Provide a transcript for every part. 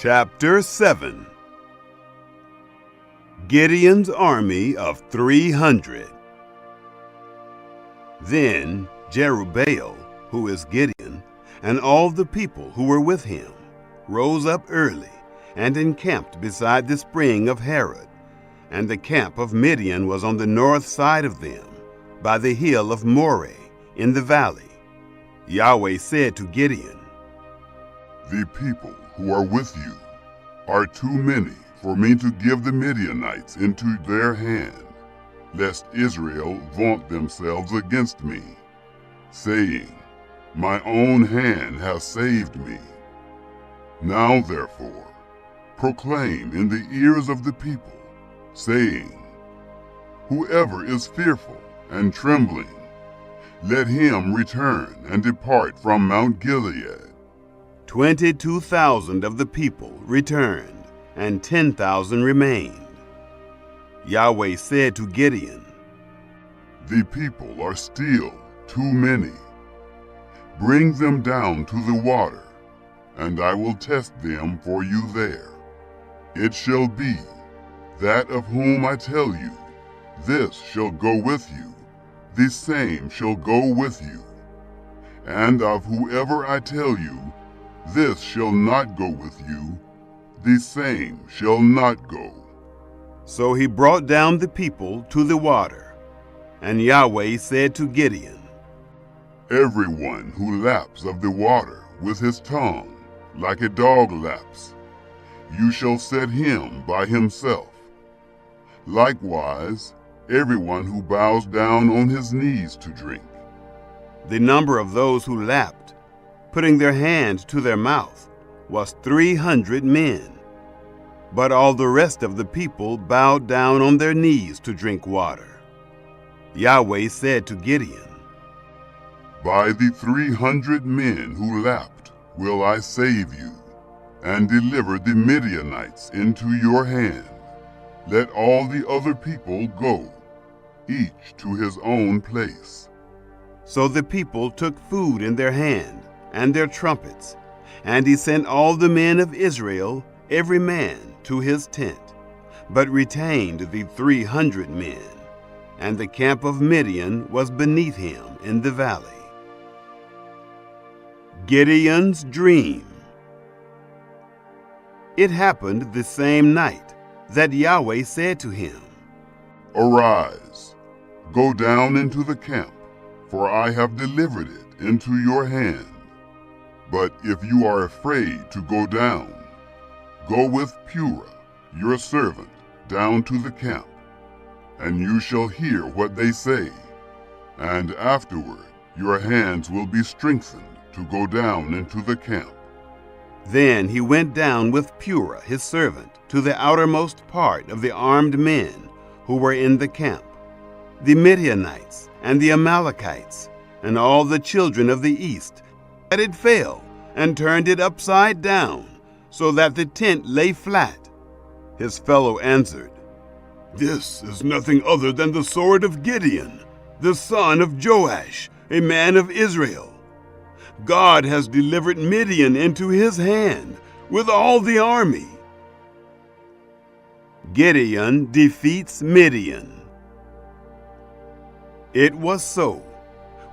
Chapter 7. Gideon's army of 300. Then Jerubbaal, who is Gideon, and all the people who were with him, rose up early and encamped beside the spring of Harod, and the camp of Midian was on the north side of them, by the hill of Moreh, in the valley. Yahweh said to Gideon, "The people who are with you are too many for me to give the Midianites into their hand, lest Israel vaunt themselves against me, saying, 'My own hand has saved me.' Now therefore, proclaim in the ears of the people, saying, 'Whoever is fearful and trembling, let him return and depart from Mount Gilead.'" 22,000 of the people returned, and 10,000 remained. Yahweh said to Gideon, "The people are still too many. Bring them down to the water, and I will test them for you there. It shall be that of whom I tell you, 'This shall go with you,' the same shall go with you. And of whoever I tell you, 'This shall not go with you,' the same shall not go." So he brought down the people to the water. And Yahweh said to Gideon, "Everyone who laps of the water with his tongue, like a dog laps, you shall set him by himself. Likewise, everyone who bows down on his knees to drink." The number of those who lapped, putting their hand to their mouth, was 300 men. But all the rest of the people bowed down on their knees to drink water. Yahweh said to Gideon, "By the 300 men who lapped will I save you, and deliver the Midianites into your hand. Let all the other people go, each to his own place." So the people took food in their hand and their trumpets, and he sent all the men of Israel, every man to his tent, but retained the 300 men, and the camp of Midian was beneath him in the valley. Gideon's dream. It happened the same night that Yahweh said to him, "Arise, go down into the camp, for I have delivered it into your hand. But if you are afraid to go down, go with Purah, your servant, down to the camp, and you shall hear what they say, and afterward your hands will be strengthened to go down into the camp." Then he went down with Purah his servant to the outermost part of the armed men who were in the camp, the Midianites and the Amalekites, and all the children of the east, that it fell and turned it upside down, so that the tent lay flat. His fellow answered, "This is nothing other than the sword of Gideon, the son of Joash, a man of Israel. God has delivered Midian into his hand with all the army." Gideon defeats Midian. It was so,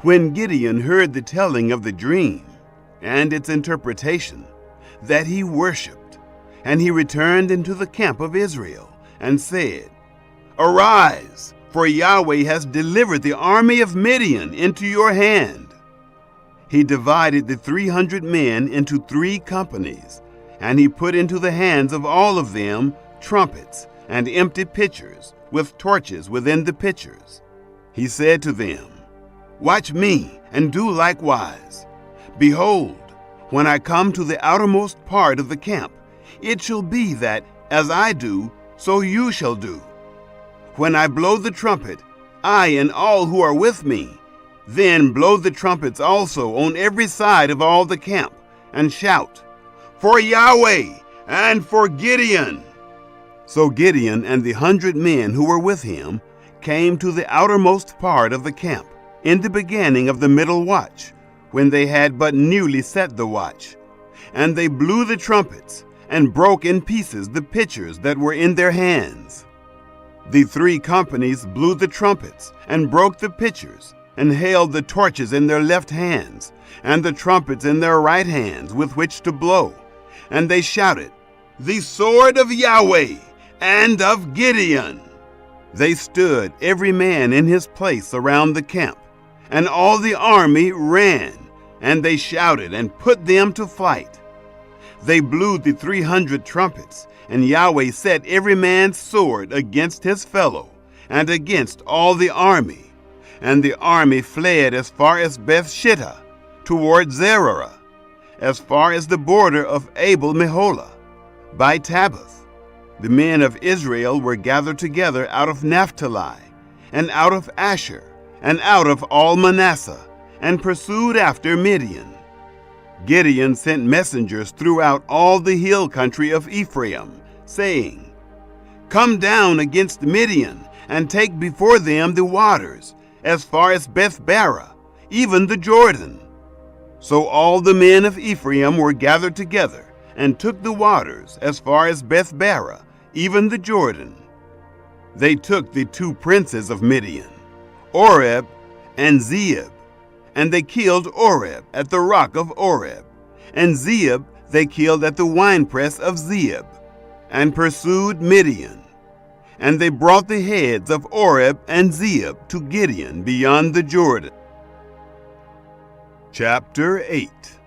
when Gideon heard the telling of the dream and its interpretation, that he worshipped, and he returned into the camp of Israel and said, "Arise, for Yahweh has delivered the army of Midian into your hand." He divided the 300 men into 3 companies, and he put into the hands of all of them trumpets and empty pitchers with torches within the pitchers. He said to them, "Watch me and do likewise. Behold, when I come to the outermost part of the camp, it shall be that, as I do, so you shall do. When I blow the trumpet, I and all who are with me, then blow the trumpets also on every side of all the camp, and shout, 'For Yahweh and for Gideon!'" So Gideon and the 100 men who were with him came to the outermost part of the camp, in the beginning of the middle watch, when they had but newly set the watch. And they blew the trumpets, and broke in pieces the pitchers that were in their hands. The 3 companies blew the trumpets and broke the pitchers, and held the torches in their left hands, and the trumpets in their right hands with which to blow. And they shouted, "The sword of Yahweh and of Gideon!" They stood every man in his place around the camp, and all the army ran, and they shouted and put them to flight. They blew the 300 trumpets, and Yahweh set every man's sword against his fellow, and against all the army. And the army fled as far as Beth-shittah, toward Zerah, as far as the border of Abel-meholah, by Tabbath. The men of Israel were gathered together out of Naphtali, and out of Asher, and out of all Manasseh, and pursued after Midian. Gideon sent messengers throughout all the hill country of Ephraim, saying, "Come down against Midian, and take before them the waters, as far as Beth-barah, even the Jordan." So all the men of Ephraim were gathered together, and took the waters as far as Beth-barah, even the Jordan. They took the 2 princes of Midian, Oreb and Zeeb, and they killed Oreb at the rock of Oreb, and Zeeb they killed at the winepress of Zeeb, and pursued Midian. And they brought the heads of Oreb and Zeeb to Gideon beyond the Jordan. Chapter 8.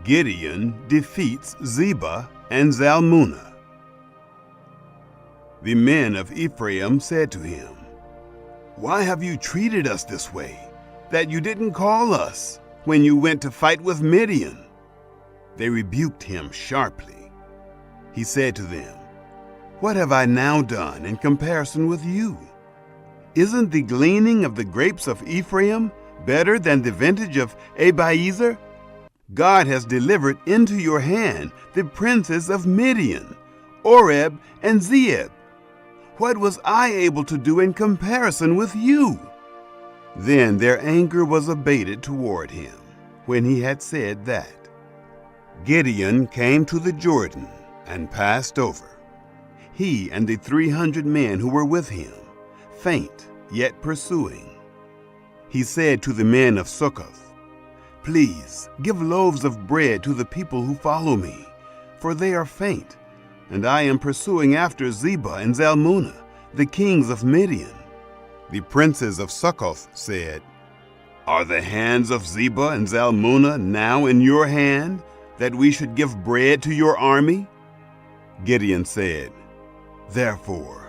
Gideon defeats Zebah and Zalmunna. The men of Ephraim said to him, "Why have you treated us this way, that you didn't call us when you went to fight with Midian?" They rebuked him sharply. He said to them, "What have I now done in comparison with you? Isn't the gleaning of the grapes of Ephraim better than the vintage of Abiezer? God has delivered into your hand the princes of Midian, Oreb and Zeeb. What was I able to do in comparison with you?" Then their anger was abated toward him when he had said that. Gideon came to the Jordan and passed over, he and the 300 men who were with him, faint yet pursuing. He said to the men of Succoth, "Please give loaves of bread to the people who follow me, for they are faint, and I am pursuing after Zebah and Zalmunna, the kings of Midian." The princes of Succoth said, "Are the hands of Zebah and Zalmunna now in your hand, that we should give bread to your army?" Gideon said, "Therefore,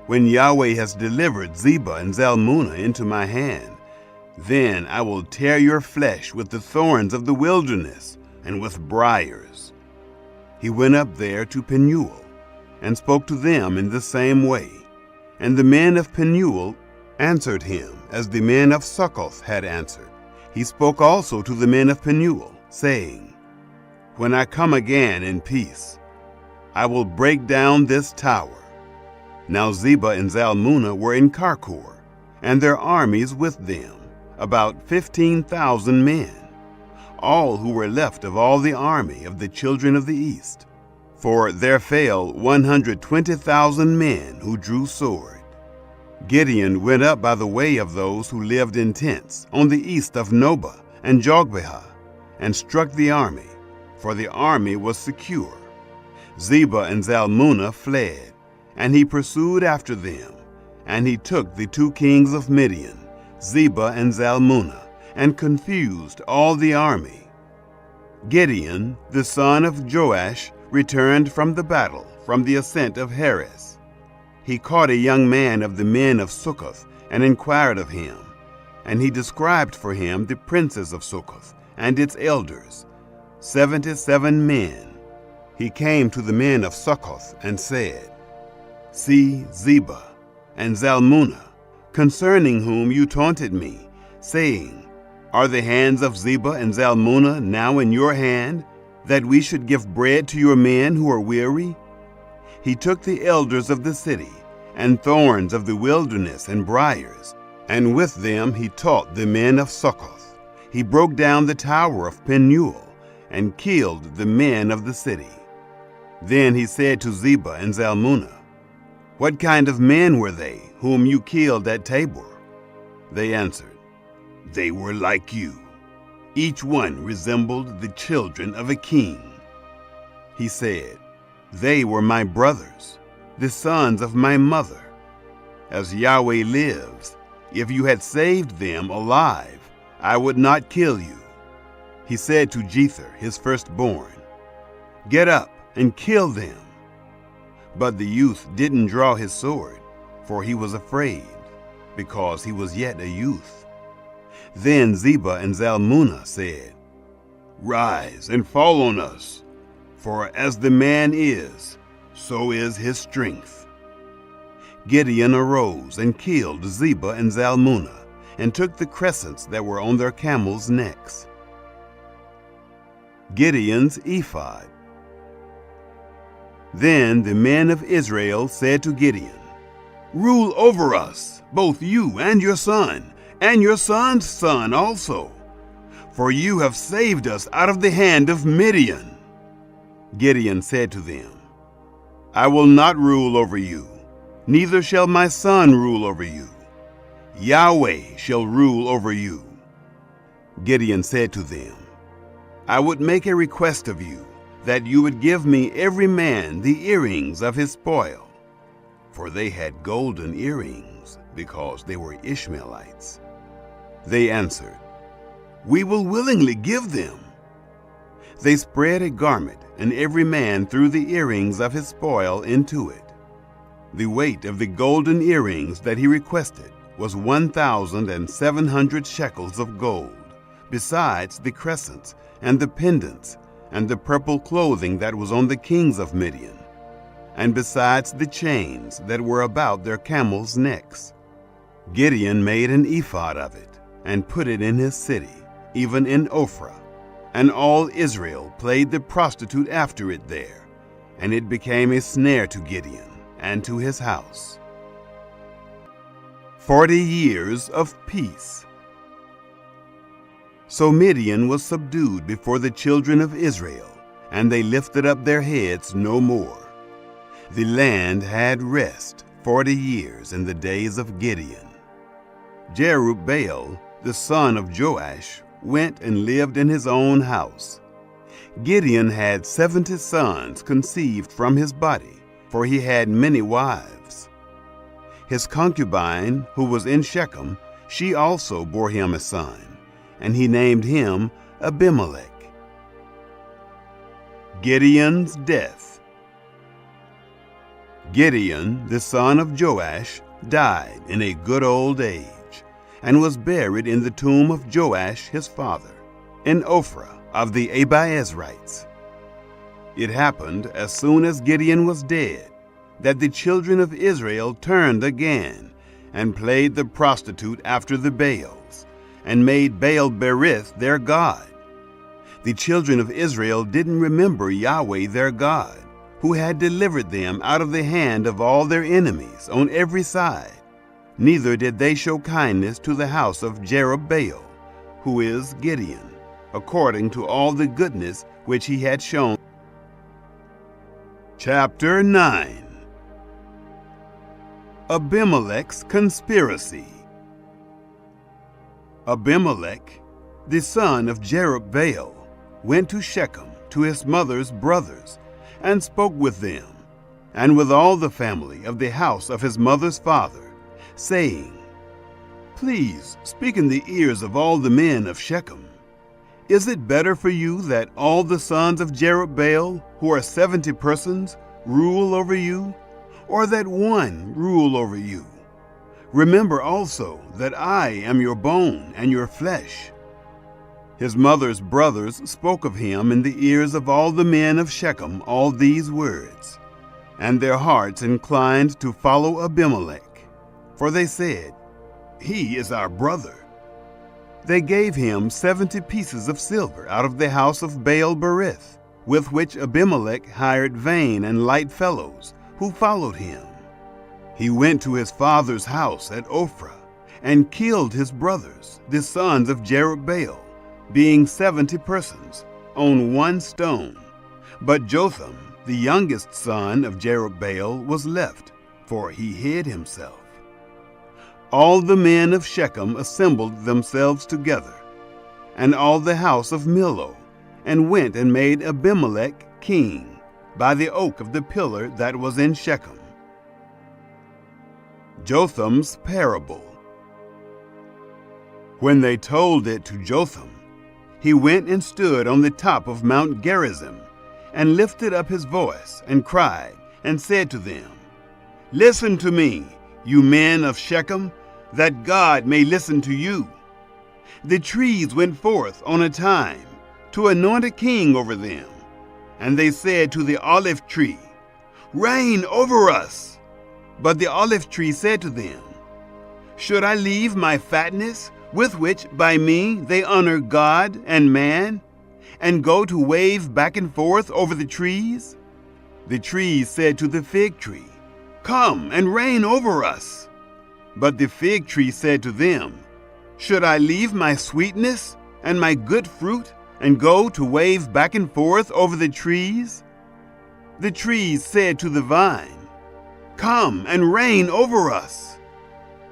when Yahweh has delivered Zebah and Zalmunna into my hand, then I will tear your flesh with the thorns of the wilderness and with briars." He went up there to Penuel, and spoke to them in the same way. And the men of Penuel answered him as the men of Succoth had answered. He spoke also to the men of Penuel, saying, "When I come again in peace, I will break down this tower." Now Zebah and Zalmunna were in Karkor, and their armies with them, about 15,000 men, all who were left of all the army of the children of the east. For there fell 120,000 men who drew sword. Gideon went up by the way of those who lived in tents on the east of Nobah and Jogbehah, and struck the army, for the army was secure. Zebah and Zalmunna fled, and he pursued after them, and he took the 2 kings of Midian, Zebah and Zalmunna, and confused all the army. Gideon, the son of Joash, returned from the battle, from the ascent of Heres. He caught a young man of the men of Succoth, and inquired of him. And he described for him the princes of Succoth, and its elders, 77 men. He came to the men of Succoth, and said, "See Zebah and Zalmunna, concerning whom you taunted me, saying, Are the hands of Zebah and Zalmunna now in your hand, that we should give bread to your men who are weary?" He took the elders of the city, and thorns of the wilderness and briars, and with them he taught the men of Succoth. He broke down the tower of Penuel, and killed the men of the city. Then he said to Zebah and Zalmunna, "What kind of men were they whom you killed at Tabor?" They answered, "They were like you. Each one resembled the children of a king." He said, "They were my brothers, the sons of my mother. As Yahweh lives, if you had saved them alive, I would not kill you." He said to Jether, his firstborn, "Get up and kill them." But the youth didn't draw his sword, for he was afraid, because he was yet a youth. Then Zebah and Zalmunna said, "Rise and fall on us, for as the man is, so is his strength." Gideon arose and killed Zebah and Zalmunna, and took the crescents that were on their camels' necks. Gideon's ephod. Then the men of Israel said to Gideon, "Rule over us, both you and your son's son also, for you have saved us out of the hand of Midian." Gideon said to them, "I will not rule over you, neither shall my son rule over you. Yahweh shall rule over you." Gideon said to them, "I would make a request of you, that you would give me every man the earrings of his spoil." For they had golden earrings, because they were Ishmaelites. They answered, "We will willingly give them." They spread a garment, and every man threw the earrings of his spoil into it. The weight of the golden earrings that he requested was 1,700 shekels of gold, besides the crescents and the pendants and the purple clothing that was on the kings of Midian, and besides the chains that were about their camels' necks. Gideon made an ephod of it, and put it in his city, even in Ophrah, and all Israel played the prostitute after it there, and it became a snare to Gideon and to his house. 40 years of peace. So Midian was subdued before the children of Israel, and they lifted up their heads no more. The land had rest 40 years in the days of Gideon. Jerubbaal, the son of Joash, went and lived in his own house. Gideon had 70 sons conceived from his body, for he had many wives. His concubine, who was in Shechem, she also bore him a son, and he named him Abimelech. Gideon's death. Gideon, the son of Joash, died in a good old age, and was buried in the tomb of Joash his father, in Ophrah of the Abiezrites. It happened as soon as Gideon was dead, that the children of Israel turned again, and played the prostitute after the Baals, and made Baal-berith their god. The children of Israel didn't remember Yahweh their God, who had delivered them out of the hand of all their enemies on every side. Neither did they show kindness to the house of Jerubbaal, who is Gideon, according to all the goodness which he had shown. Chapter 9. Abimelech's conspiracy. Abimelech, the son of Jerubbaal, went to Shechem to his mother's brothers, and spoke with them, and with all the family of the house of his mother's father, saying, "Please speak in the ears of all the men of Shechem. Is it better for you that all the sons of Jerubbaal, who are 70 persons, rule over you, or that one rule over you? Remember also that I am your bone and your flesh." His mother's brothers spoke of him in the ears of all the men of Shechem all these words, and their hearts inclined to follow Abimelech, for they said, "He is our brother." They gave him 70 pieces of silver out of the house of Baal-berith, with which Abimelech hired vain and light fellows, who followed him. He went to his father's house at Ophrah, and killed his brothers, the sons of Jerubbaal, being 70 persons, on one stone. But Jotham, the youngest son of Jerubbaal, was left, for he hid himself. All the men of Shechem assembled themselves together, and all the house of Millo, and went and made Abimelech king by the oak of the pillar that was in Shechem. Jotham's parable. When they told it to Jotham, he went and stood on the top of Mount Gerizim, and lifted up his voice, and cried, and said to them, Listen to me, you men of Shechem, that God may listen to you. The trees went forth on a time to anoint a king over them, and they said to the olive tree, Reign over us. But the olive tree said to them, Should I leave my fatness, with which by me they honor God and man, and go to wave back and forth over the trees? The trees said to the fig tree, Come and reign over us. But the fig tree said to them, Should I leave my sweetness and my good fruit, and go to wave back and forth over the trees? The trees said to the vine, Come and reign over us.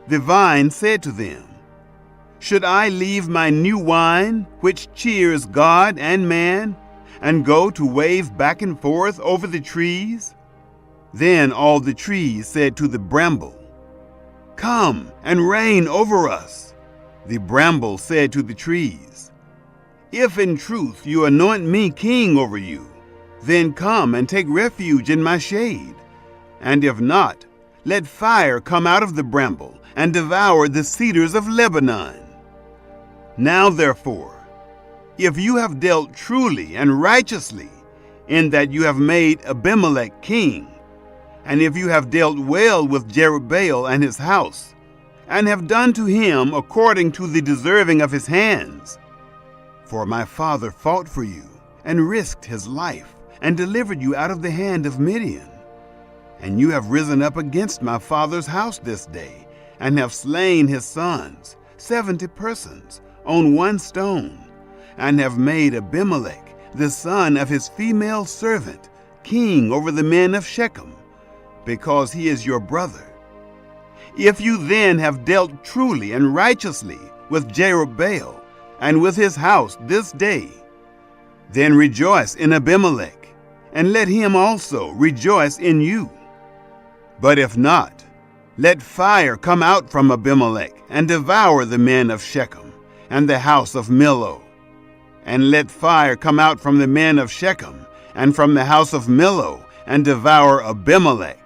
The vine said to them, Should I leave my new wine, which cheers God and man, and go to wave back and forth over the trees? Then all the trees said to the bramble, Come and reign over us. The bramble said to the trees, If in truth you anoint me king over you, then come and take refuge in my shade. And if not, let fire come out of the bramble and devour the cedars of Lebanon. Now therefore, if you have dealt truly and righteously, in that you have made Abimelech king, and if you have dealt well with Jerubbaal and his house, and have done to him according to the deserving of his hands, for my father fought for you, and risked his life, and delivered you out of the hand of Midian, and you have risen up against my father's house this day, and have slain his sons, 70 persons, on one stone, and have made Abimelech, the son of his female servant, king over the men of Shechem, because he is your brother. If you then have dealt truly and righteously with Jerubbaal and with his house this day, then rejoice in Abimelech, and let him also rejoice in you. But if not, let fire come out from Abimelech, and devour the men of Shechem, and the house of Millo. And let fire come out from the men of Shechem, and from the house of Millo, and devour Abimelech.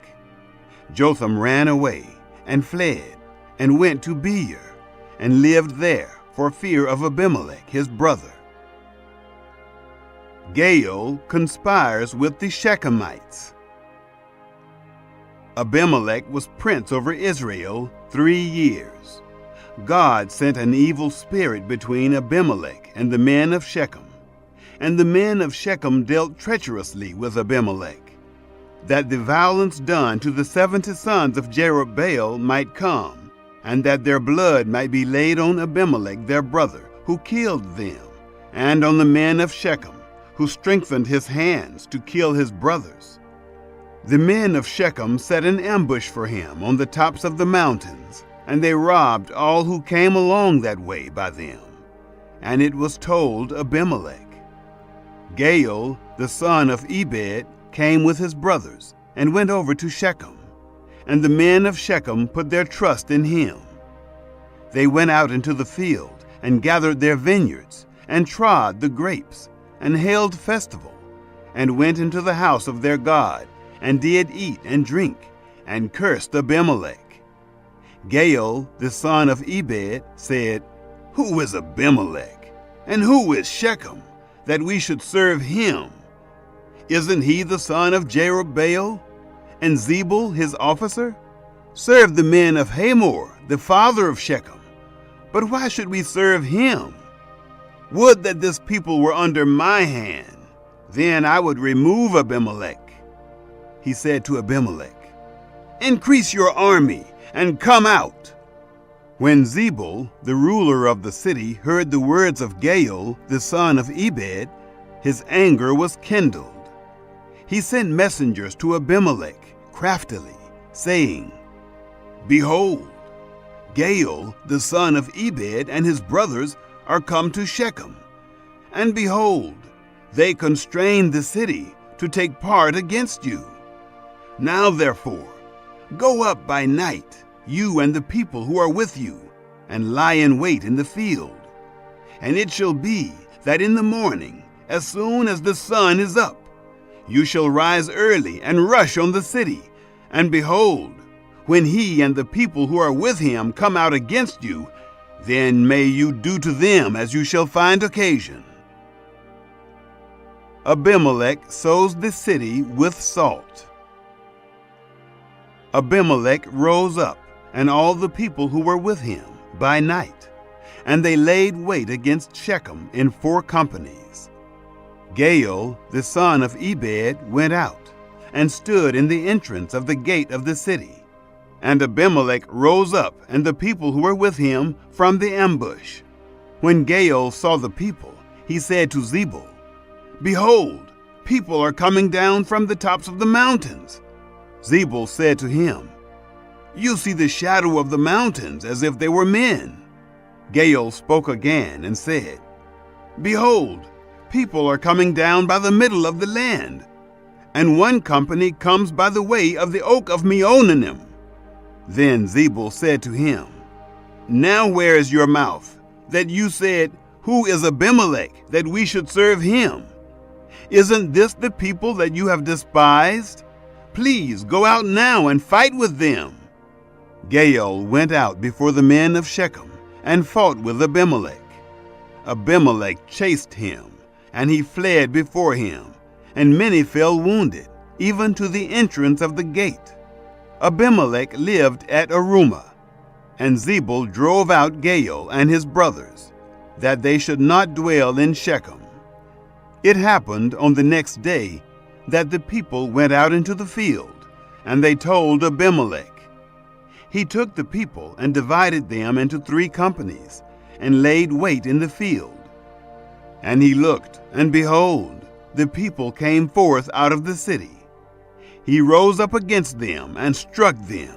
Jotham ran away, and fled, and went to Beer, and lived there for fear of Abimelech his brother. Gaal conspires with the Shechemites. Abimelech was prince over Israel 3 years. God sent an evil spirit between Abimelech and the men of Shechem, and the men of Shechem dealt treacherously with Abimelech, that the violence done to the 70 sons of Jerubbaal might come, and that their blood might be laid on Abimelech their brother, who killed them, and on the men of Shechem, who strengthened his hands to kill his brothers. The men of Shechem set an ambush for him on the tops of the mountains, and they robbed all who came along that way by them. And it was told Abimelech. Gaal, the son of Ebed, came with his brothers, and went over to Shechem, and the men of Shechem put their trust in him. They went out into the field, and gathered their vineyards, and trod the grapes, and held festival, and went into the house of their God, and did eat and drink, and cursed Abimelech. Gaal, the son of Ebed, said, Who is Abimelech, and who is Shechem, that we should serve him? Isn't he the son of Jerubbaal, and Zebul his officer? Serve the men of Hamor, the father of Shechem. But why should we serve him? Would that this people were under my hand, then I would remove Abimelech. He said to Abimelech, Increase your army, and come out. When Zebul, the ruler of the city, heard the words of Gaal, the son of Ebed, his anger was kindled. He sent messengers to Abimelech craftily, saying, "Behold, Gaal, the son of Ebed, and his brothers are come to Shechem. And behold, they constrain the city to take part against you. Now therefore, go up by night, you and the people who are with you, and lie in wait in the field. And it shall be that in the morning, as soon as the sun is up, you shall rise early and rush on the city. And behold, when he and the people who are with him come out against you, then may you do to them as you shall find occasion." Abimelech sows the city with salt. Abimelech rose up, and all the people who were with him, by night, and they laid wait against Shechem in 4 companies. Gaal, the son of Ebed, went out, and stood in the entrance of the gate of the city. And Abimelech rose up, and the people who were with him, from the ambush. When Gaal saw the people, he said to Zebul, "Behold, people are coming down from the tops of the mountains." Zebul said to him, "You see the shadow of the mountains as if they were men." Gaal spoke again and said, "Behold, people are coming down by the middle of the land, and one company comes by the way of the oak of Meonanim." Then Zebul said to him, "Now where is your mouth, that you said, 'Who is Abimelech, that we should serve him?' Isn't this the people that you have despised? Please go out now and fight with them." Gaal went out before the men of Shechem and fought with Abimelech. Abimelech chased him, and he fled before him, and many fell wounded, even to the entrance of the gate. Abimelech lived at Arumah, and Zebul drove out Gaal and his brothers, that they should not dwell in Shechem. It happened on the next day that the people went out into the field, and they told Abimelech. He took the people and divided them into 3 companies, and laid wait in the field. And he looked, and behold, the people came forth out of the city. He rose up against them and struck them.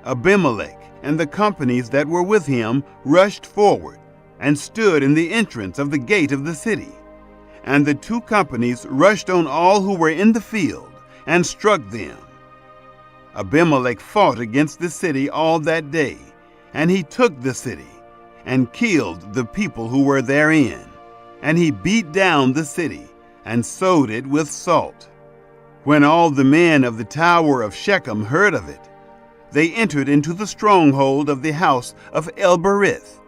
Abimelech and the companies that were with him rushed forward, and stood in the entrance of the gate of the city. And the 2 companies rushed on all who were in the field, and struck them. Abimelech fought against the city all that day, and he took the city, and killed the people who were therein. And he beat down the city, and sowed it with salt. When all the men of the tower of Shechem heard of it, they entered into the stronghold of the house of El-Berith.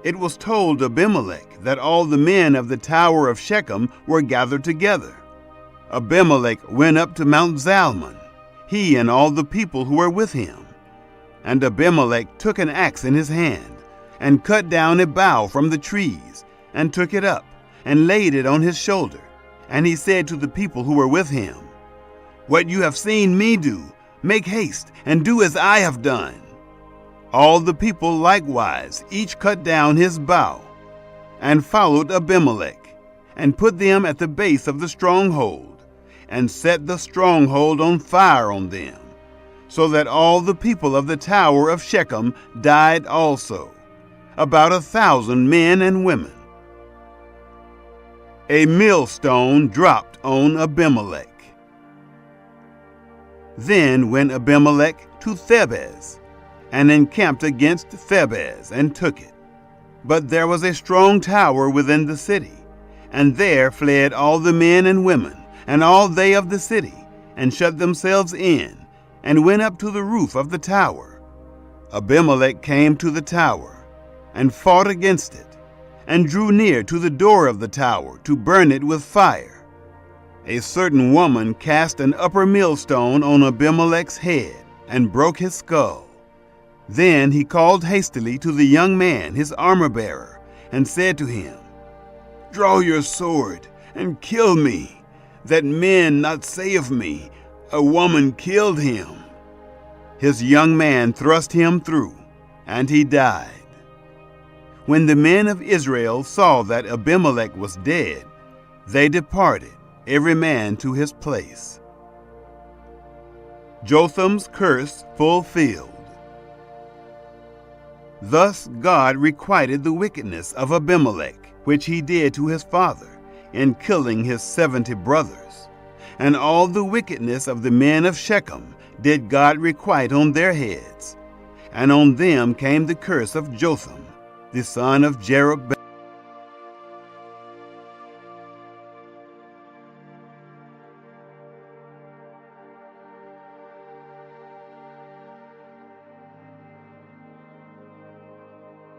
It was told Abimelech that all the men of the tower of Shechem were gathered together. Abimelech went up to Mount Zalmon, he and all the people who were with him. And Abimelech took an axe in his hand, and cut down a bough from the trees, and took it up, and laid it on his shoulder. And he said to the people who were with him, "What you have seen me do, make haste, and do as I have done." All the people likewise each cut down his bough, and followed Abimelech, and put them at the base of the stronghold, and set the stronghold on fire on them, so that all the people of the tower of Shechem died also, about 1,000 men and women. A millstone dropped on Abimelech. Then went Abimelech to Thebez, and encamped against Thebez, and took it. But there was a strong tower within the city, and there fled all the men and women, and all they of the city, and shut themselves in, and went up to the roof of the tower. Abimelech came to the tower, and fought against it, and drew near to the door of the tower to burn it with fire. A certain woman cast an upper millstone on Abimelech's head, and broke his skull. Then he called hastily to the young man, his armor-bearer, and said to him, "Draw your sword, and kill me, that men not say of me, 'A woman killed him.'" His young man thrust him through, and he died. When the men of Israel saw that Abimelech was dead, They departed, every man to his place. Jotham's curse fulfilled. Thus God requited the wickedness of Abimelech, which he did to his father, in killing his 70 brothers. And all the wickedness of the men of Shechem did God requite on their heads. And on them came the curse of Jotham, the son of Jeroboam.